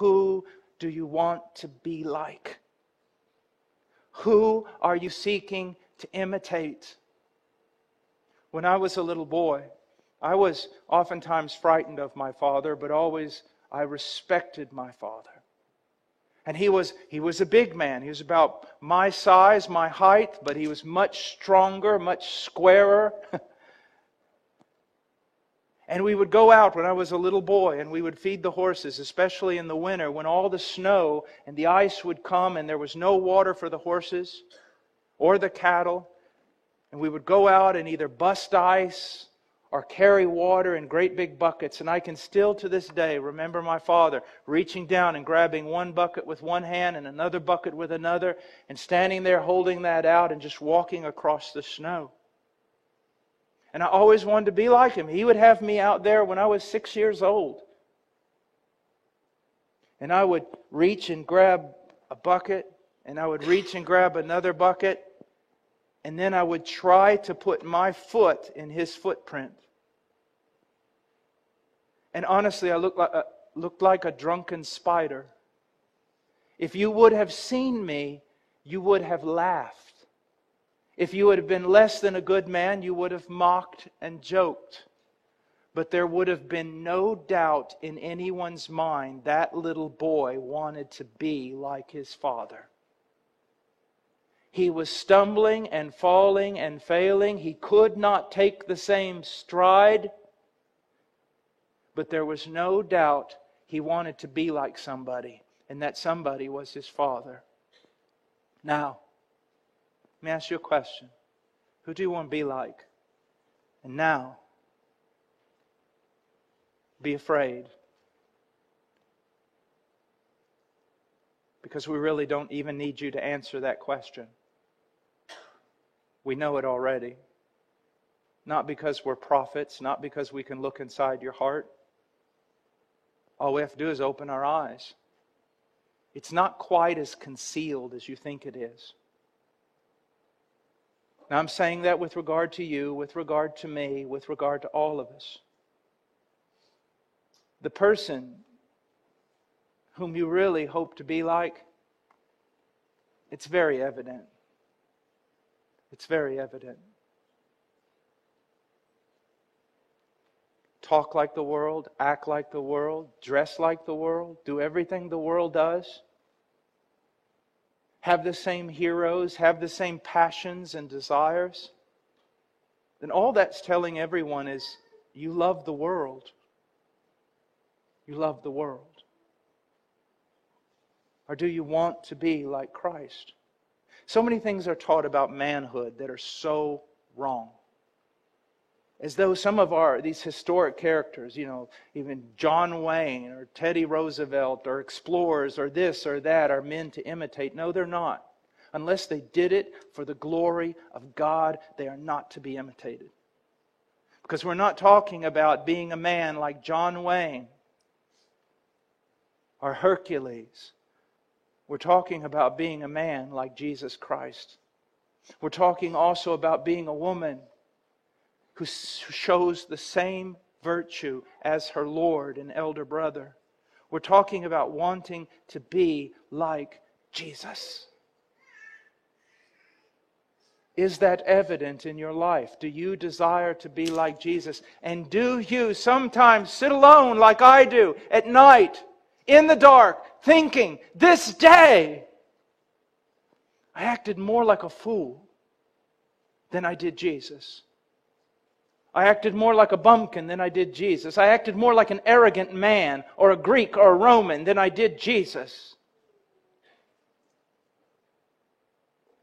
Who do you want to be like? Who are you seeking to imitate? When I was a little boy, I was oftentimes frightened of my father, but always I respected my father. And he was a big man. He was about my size, my height, but he was much stronger, much squarer. And we would go out when I was a little boy and we would feed the horses, especially in the winter when all the snow and the ice would come and there was no water for the horses or the cattle. And we would go out and either bust ice or carry water in great big buckets. And I can still to this day remember my father reaching down and grabbing one bucket with one hand and another bucket with another and standing there holding that out and just walking across the snow. And I always wanted to be like him. He would have me out there when I was 6 years old. And I would reach and grab a bucket, and I would reach and grab another bucket, and then I would try to put my foot in his footprint. And honestly, I looked like a drunken spider. If you would have seen me, you would have laughed. If you would have been less than a good man, you would have mocked and joked. But there would have been no doubt in anyone's mind that little boy wanted to be like his father. He was stumbling and falling and failing. He could not take the same stride. But there was no doubt he wanted to be like somebody. And that somebody was his father. Now, let me ask you a question. Who do you want to be like? And now, be afraid. Because we really don't even need you to answer that question. We know it already. Not because we're prophets, not because we can look inside your heart. All we have to do is open our eyes. It's not quite as concealed as you think it is. Now I'm saying that with regard to you, with regard to me, with regard to all of us. The person whom you really hope to be like, it's very evident. It's very evident. Talk like the world, act like the world, dress like the world, do everything the world does. Have the same heroes, have the same passions and desires. Then all that's telling everyone is you love the world. You love the world. Or do you want to be like Christ? So many things are taught about manhood that are so wrong. As though some of these historic characters, even John Wayne or Teddy Roosevelt or explorers or this or that are men to imitate. No, they're not. Unless they did it for the glory of God, they are not to be imitated. Because we're not talking about being a man like John Wayne or Hercules. We're talking about being a man like Jesus Christ. We're talking also about being a woman who shows the same virtue as her Lord and elder brother. We're talking about wanting to be like Jesus. Is that evident in your life? Do you desire to be like Jesus? And do you sometimes sit alone like I do at night, in the dark, thinking, this day, I acted more like a fool than I did Jesus. I acted more like a bumpkin than I did Jesus. I acted more like an arrogant man or a Greek or a Roman than I did Jesus.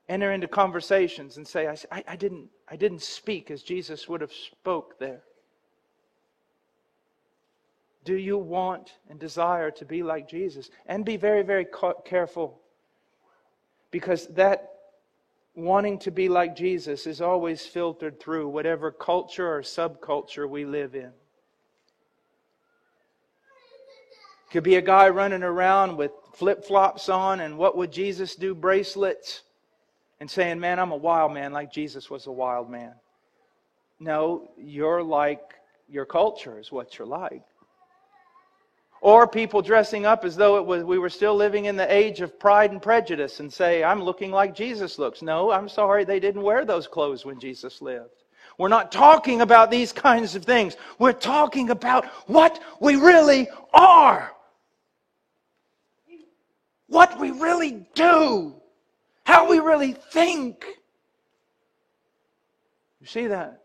Enter into conversations and say, I didn't speak as Jesus would have spoke there. Do you want and desire to be like Jesus? And be very, very careful. Because that wanting to be like Jesus is always filtered through whatever culture or subculture we live in. Could be a guy running around with flip-flops on and what would Jesus do bracelets and saying, man, I'm a wild man like Jesus was a wild man. No, you're like your culture is what you're like. Or people dressing up as though we were still living in the age of Pride and Prejudice and say, I'm looking like Jesus looks. No, I'm sorry, they didn't wear those clothes when Jesus lived. We're not talking about these kinds of things. We're talking about what we really are. What we really do. How we really think. You see that?